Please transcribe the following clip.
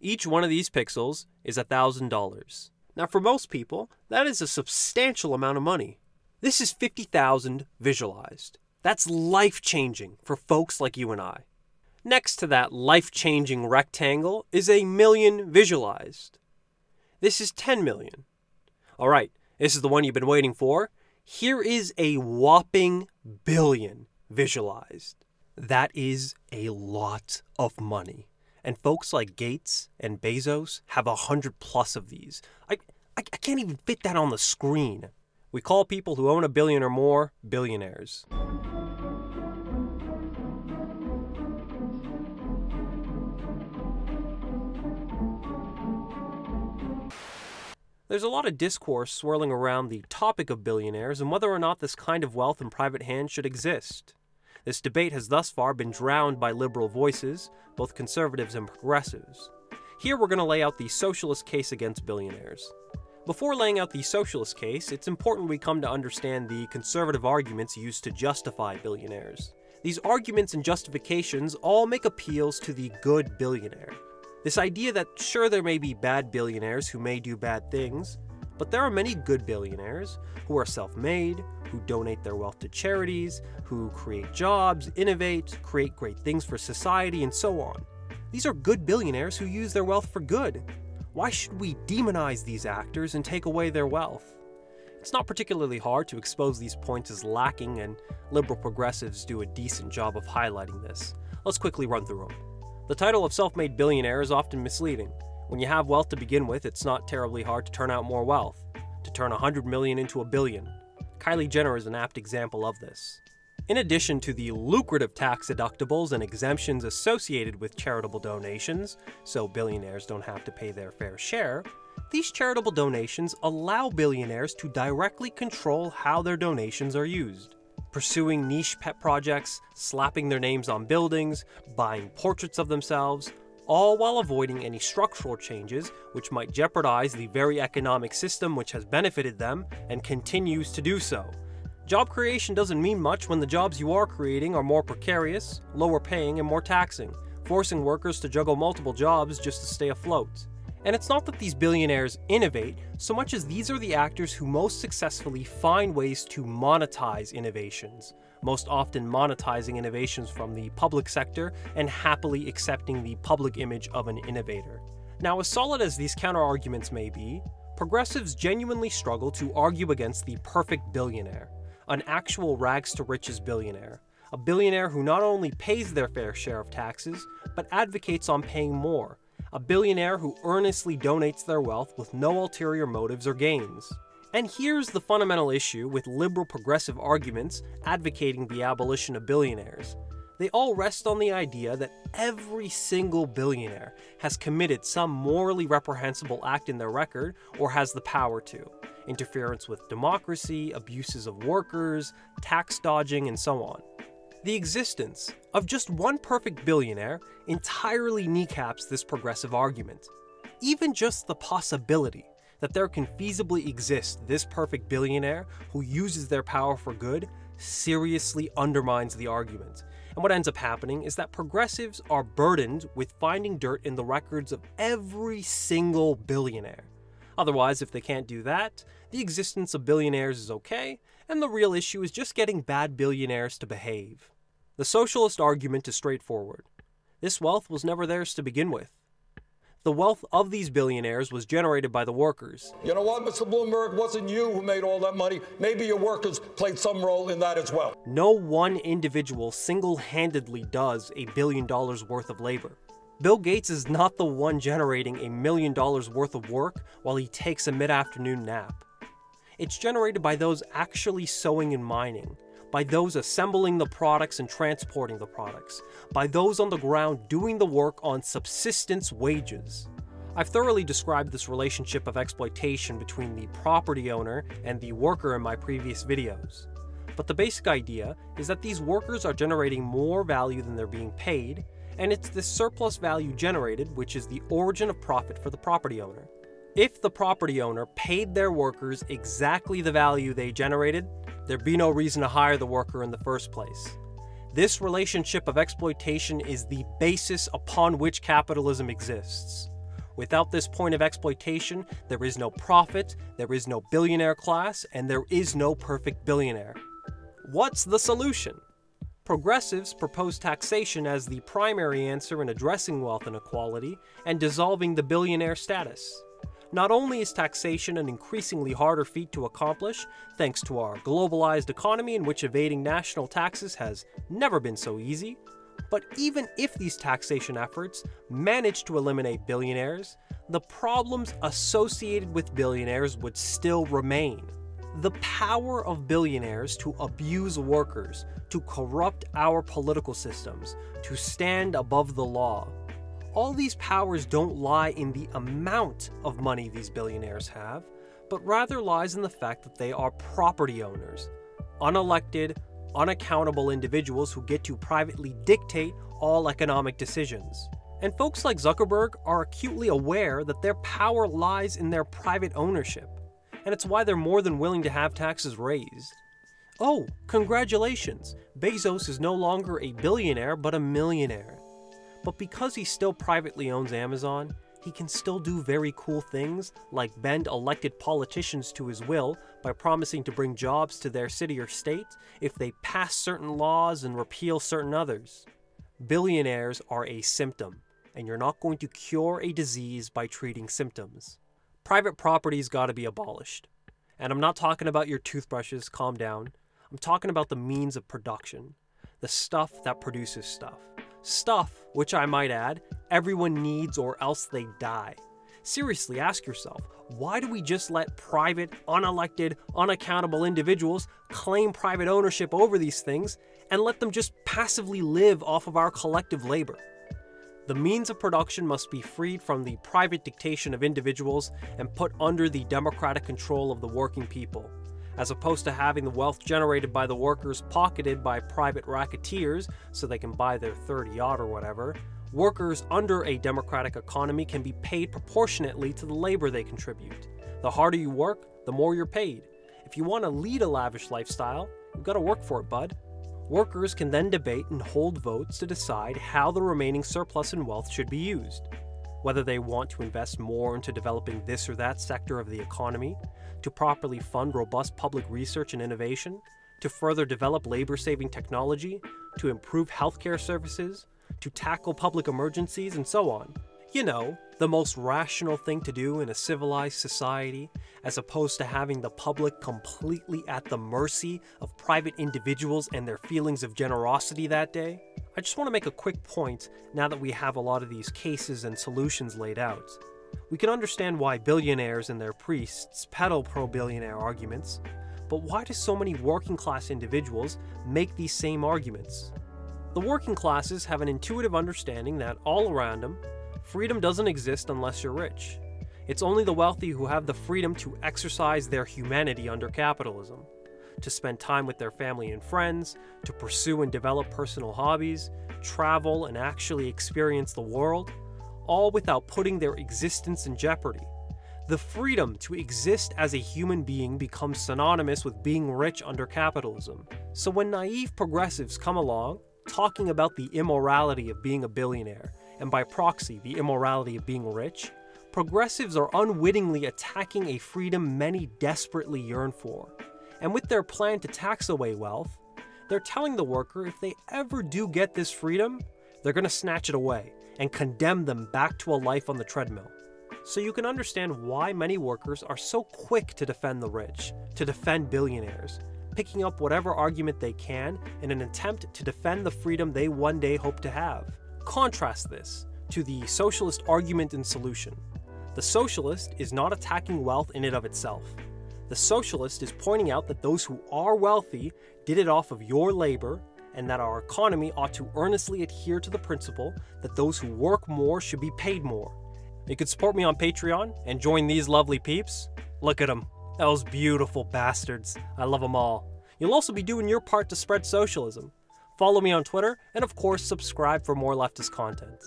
Each one of these pixels is $1,000. Now for most people, that is a substantial amount of money. This is 50,000 visualized. That's life-changing for folks like you and I. Next to that life-changing rectangle is a million visualized. This is 10 million. Alright, this is the one you've been waiting for. Here is a whopping billion visualized. That is a lot of money. And folks like Gates and Bezos have 100+ of these. I can't even fit that on the screen. We call people who own $1 billion or more billionaires. There's a lot of discourse swirling around the topic of billionaires and whether or not this kind of wealth in private hands should exist. This debate has thus far been drowned by liberal voices, both conservatives and progressives. Here we're going to lay out the socialist case against billionaires. Before laying out the socialist case, it's important we come to understand the conservative arguments used to justify billionaires. These arguments and justifications all make appeals to the good billionaire. This idea that sure there may be bad billionaires who may do bad things, but there are many good billionaires who are self-made, who donate their wealth to charities, who create jobs, innovate, create great things for society, and so on. These are good billionaires who use their wealth for good. Why should we demonize these actors and take away their wealth? It's not particularly hard to expose these points as lacking, and liberal progressives do a decent job of highlighting this. Let's quickly run through them. The title of self-made billionaire is often misleading. When you have wealth to begin with, it's not terribly hard to turn out more wealth, to turn 100 million into $1 billion. Kylie Jenner is an apt example of this. In addition to the lucrative tax deductibles and exemptions associated with charitable donations, so billionaires don't have to pay their fair share, these charitable donations allow billionaires to directly control how their donations are used. Pursuing niche pet projects, slapping their names on buildings, buying portraits of themselves, all while avoiding any structural changes which might jeopardize the very economic system which has benefited them and continues to do so. Job creation doesn't mean much when the jobs you are creating are more precarious, lower paying, and more taxing, forcing workers to juggle multiple jobs just to stay afloat. And it's not that these billionaires innovate, so much as these are the actors who most successfully find ways to monetize innovations, most often monetizing innovations from the public sector and happily accepting the public image of an innovator. Now, as solid as these counter-arguments may be, progressives genuinely struggle to argue against the perfect billionaire, an actual rags-to-riches billionaire, a billionaire who not only pays their fair share of taxes, but advocates on paying more, a billionaire who earnestly donates their wealth with no ulterior motives or gains. And here's the fundamental issue with liberal progressive arguments advocating the abolition of billionaires. They all rest on the idea that every single billionaire has committed some morally reprehensible act in their record or has the power to. Interference with democracy, abuses of workers, tax dodging, and so on. The existence of just one perfect billionaire entirely kneecaps this progressive argument. Even just the possibility that there can feasibly exist this perfect billionaire who uses their power for good seriously undermines the argument. And what ends up happening is that progressives are burdened with finding dirt in the records of every single billionaire. Otherwise, if they can't do that, the existence of billionaires is okay, and the real issue is just getting bad billionaires to behave. The socialist argument is straightforward. This wealth was never theirs to begin with. The wealth of these billionaires was generated by the workers. You know what, Mr. Bloomberg, it wasn't you who made all that money. Maybe your workers played some role in that as well. No one individual single-handedly does $1 billion worth of labor. Bill Gates is not the one generating $1 million worth of work while he takes a mid-afternoon nap. It's generated by those actually sowing and mining, by those assembling the products and transporting the products, by those on the ground doing the work on subsistence wages. I've thoroughly described this relationship of exploitation between the property owner and the worker in my previous videos. But the basic idea is that these workers are generating more value than they're being paid, and it's this surplus value generated which is the origin of profit for the property owner. If the property owner paid their workers exactly the value they generated, there'd be no reason to hire the worker in the first place. This relationship of exploitation is the basis upon which capitalism exists. Without this point of exploitation, there is no profit, there is no billionaire class, and there is no perfect billionaire. What's the solution? Progressives propose taxation as the primary answer in addressing wealth inequality and dissolving the billionaire status. Not only is taxation an increasingly harder feat to accomplish, thanks to our globalized economy in which evading national taxes has never been so easy, but even if these taxation efforts manage to eliminate billionaires, the problems associated with billionaires would still remain. The power of billionaires to abuse workers, to corrupt our political systems, to stand above the law. All these powers don't lie in the amount of money these billionaires have, but rather lies in the fact that they are property owners, unelected, unaccountable individuals who get to privately dictate all economic decisions. And folks like Zuckerberg are acutely aware that their power lies in their private ownership, and it's why they're more than willing to have taxes raised. Oh, congratulations! Bezos is no longer a billionaire but a millionaire. But because he still privately owns Amazon, he can still do very cool things like bend elected politicians to his will by promising to bring jobs to their city or state if they pass certain laws and repeal certain others. Billionaires are a symptom, and you're not going to cure a disease by treating symptoms. Private property's gotta be abolished. And I'm not talking about your toothbrushes, calm down. I'm talking about the means of production. The stuff that produces stuff. Stuff, which I might add, everyone needs or else they die. Seriously, ask yourself, why do we just let private, unelected, unaccountable individuals claim private ownership over these things and let them just passively live off of our collective labor? The means of production must be freed from the private dictation of individuals and put under the democratic control of the working people, as opposed to having the wealth generated by the workers pocketed by private racketeers so they can buy their third yacht or whatever. Workers under a democratic economy can be paid proportionately to the labor they contribute. The harder you work, the more you're paid. If you want to lead a lavish lifestyle, you've got to work for it, bud. Workers can then debate and hold votes to decide how the remaining surplus in wealth should be used. Whether they want to invest more into developing this or that sector of the economy, to properly fund robust public research and innovation, to further develop labor-saving technology, to improve healthcare services, to tackle public emergencies, and so on. You know, the most rational thing to do in a civilized society, as opposed to having the public completely at the mercy of private individuals and their feelings of generosity that day. I just want to make a quick point now that we have a lot of these cases and solutions laid out. We can understand why billionaires and their priests peddle pro-billionaire arguments, but why do so many working-class individuals make these same arguments? The working classes have an intuitive understanding that all around them, freedom doesn't exist unless you're rich. It's only the wealthy who have the freedom to exercise their humanity under capitalism, to spend time with their family and friends, to pursue and develop personal hobbies, travel and actually experience the world, all without putting their existence in jeopardy. The freedom to exist as a human being becomes synonymous with being rich under capitalism. So when naive progressives come along, talking about the immorality of being a billionaire, and by proxy, the immorality of being rich, progressives are unwittingly attacking a freedom many desperately yearn for. And with their plan to tax away wealth, they're telling the worker if they ever do get this freedom, they're going to snatch it away and condemn them back to a life on the treadmill. So you can understand why many workers are so quick to defend the rich, to defend billionaires, picking up whatever argument they can in an attempt to defend the freedom they one day hope to have. Contrast this to the socialist argument and solution. The socialist is not attacking wealth in and of itself. The socialist is pointing out that those who are wealthy did it off of your labor, and that our economy ought to earnestly adhere to the principle that those who work more should be paid more. You could support me on Patreon and join these lovely peeps. Look at them. Those beautiful bastards. I love them all. You'll also be doing your part to spread socialism. Follow me on Twitter, and of course subscribe for more leftist content.